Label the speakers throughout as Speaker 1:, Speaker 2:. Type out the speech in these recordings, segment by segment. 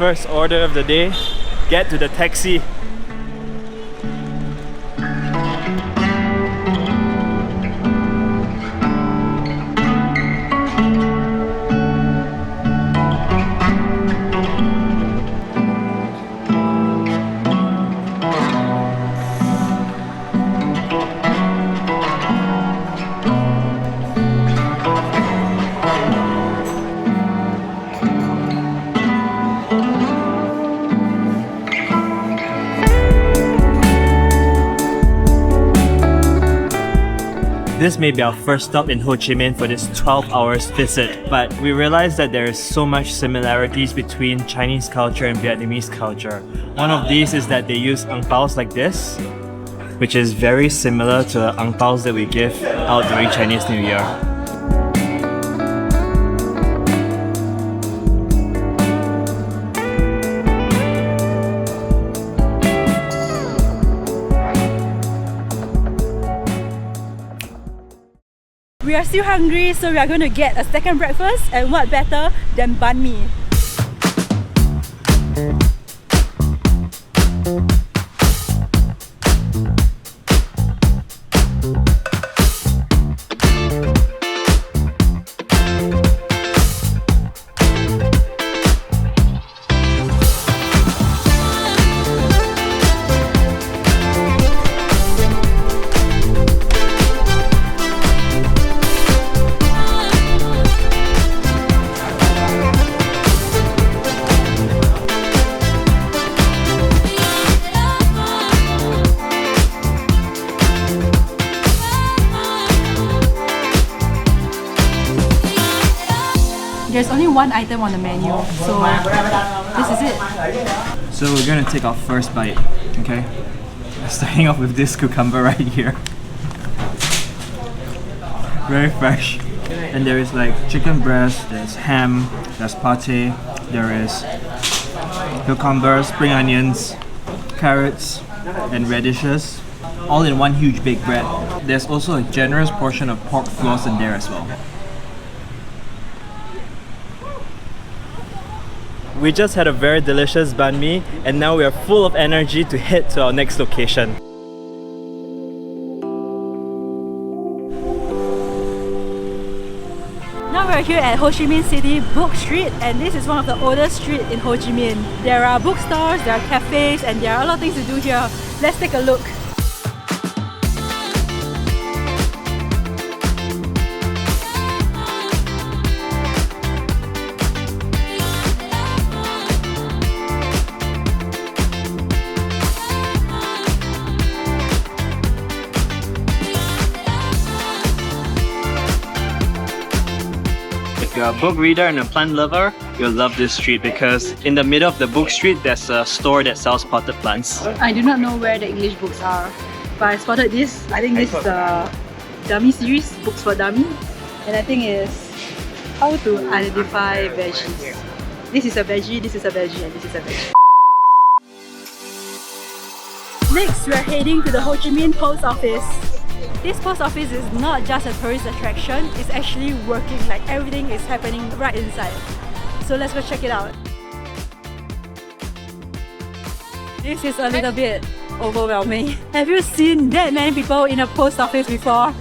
Speaker 1: first order of the day, get to the taxi. This may be our first stop in Ho Chi Minh for this 12 hours visit, but we realized that there is so much similarities between Chinese culture and Vietnamese culture. One of these is that they use ang paos like this, which is very similar to the ang paos that we give out during Chinese New Year.
Speaker 2: We are still hungry, so we are going to get a second breakfast, and what better than banh mi. There's only one item on the menu, so this is it.
Speaker 1: So we're gonna take our first bite, okay? Starting off with this cucumber right here. Very fresh. And there is like chicken breast, there's ham, there's pate, there is cucumber, spring onions, carrots, and radishes, all in one huge baked bread. There's also a generous portion of pork floss in there as well. We just had a very delicious banh mi, and now we are full of energy to head to our next location.
Speaker 2: Now we're here at Ho Chi Minh City Book Street, and this is one of the oldest streets in Ho Chi Minh. There are bookstores, there are cafes, and there are a lot of things to do here. Let's take a look.
Speaker 1: If you're a book reader and a plant lover, you'll love this street because in the middle of the book street, there's a store that sells potted plants.
Speaker 2: I do not know where the English books are, but I spotted this. I think this is the Dummy series, Books for Dummy, and I think it's how to identify veggies. This is a veggie, this is a veggie, and this is a veggie. Next, we are heading to the Ho Chi Minh Post Office. This post office is not just a tourist attraction, it's actually working, like everything is happening right inside. So let's go check it out. This is a little bit overwhelming. Have you seen that many people in a post office before?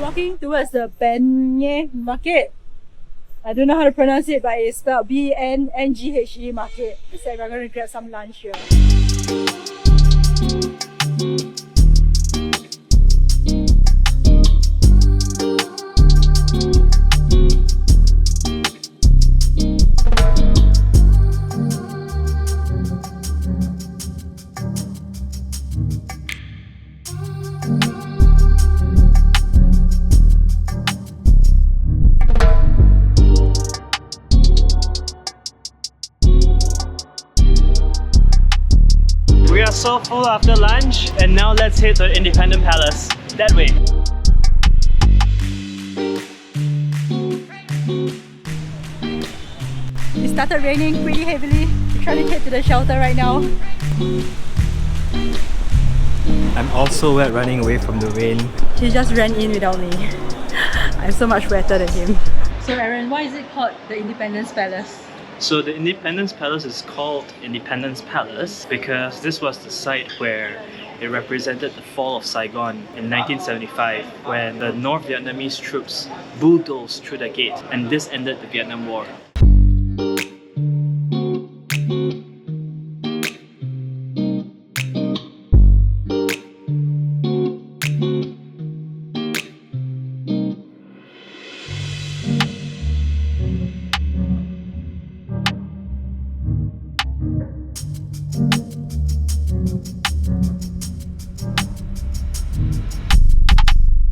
Speaker 2: Walking towards the Benghe Market. I don't know how to pronounce it, but it's spelled B-N-N-G-H-E Market. So we're going to grab some lunch here.
Speaker 1: so full after lunch, and now let's head to Independence Palace. That way.
Speaker 2: It started raining pretty heavily. We're trying to head to the shelter right now.
Speaker 1: I'm also wet running away from the rain.
Speaker 2: He just ran in without me. I'm so much wetter than him. So Aaron, why is it called the Independence Palace?
Speaker 1: So the Independence Palace is called Independence Palace because this was the site where it represented the fall of Saigon in 1975 when the North Vietnamese troops bulldozed through the gate, and this ended the Vietnam War.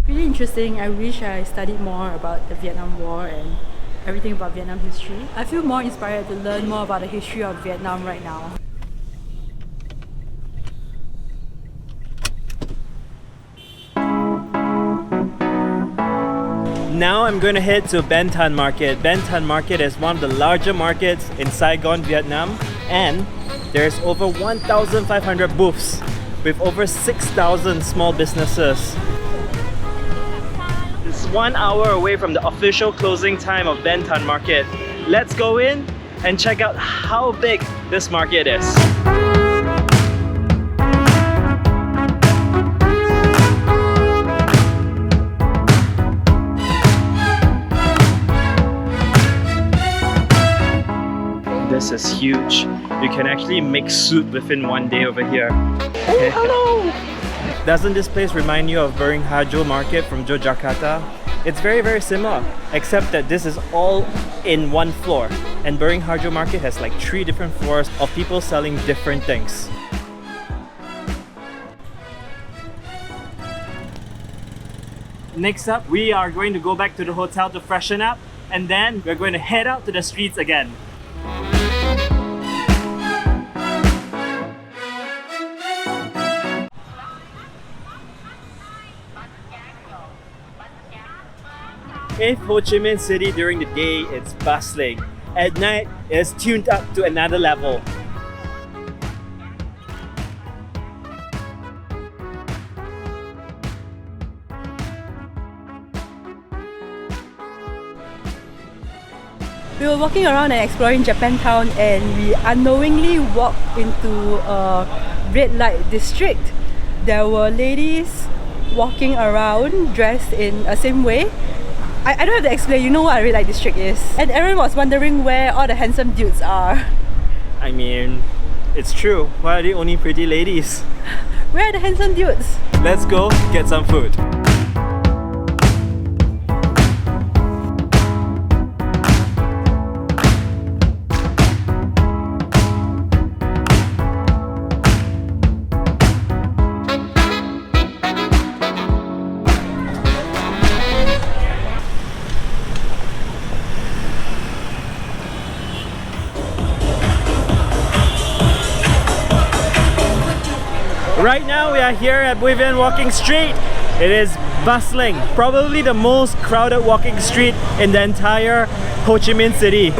Speaker 2: Really interesting. I wish I studied more about the Vietnam War and everything about Vietnam history. I feel more inspired to learn more about the history of Vietnam right now.
Speaker 1: Now I'm going to head to Ben Thanh Market. Ben Thanh Market is one of the larger markets in Saigon, Vietnam, and there's over 1,500 booths with over 6,000 small businesses. It's 1 hour away from the official closing time of Ben Thanh Market. Let's go in and check out how big this market is. This is huge. You can actually make soup within 1 day over here.
Speaker 2: Oh, hello!
Speaker 1: Doesn't this place remind you of Bering Harjo Market from Yogyakarta? It's very similar, except that this is all in one floor. And Bering Harjo Market has like 3 different floors of people selling different things. Next up, we are going to go back to the hotel to freshen up, and then we're going to head out to the streets again. In Ho Chi Minh City during the day, it's bustling. At night, it's tuned up to another level.
Speaker 2: We were walking around and exploring Japantown, and we unknowingly walked into a red light district. There were ladies walking around dressed in the same way. I don't have to explain, you know what a red light district is. And Aaron was wondering where all the handsome dudes are.
Speaker 1: I mean, it's true. Why are they only pretty ladies?
Speaker 2: Where are the handsome dudes?
Speaker 1: Let's go get some food. Right now we are here at Bui Vien Walking Street. It is bustling, probably the most crowded walking street in the entire Ho Chi Minh City.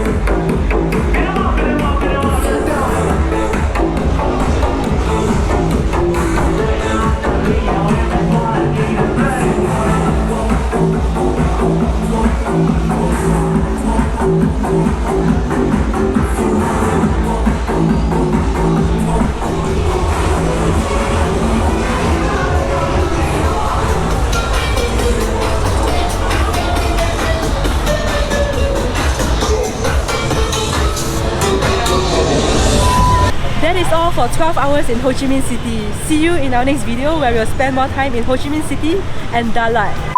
Speaker 2: That is all for 12 hours in Ho Chi Minh City. See you in our next video where we'll spend more time in Ho Chi Minh City and Dalat.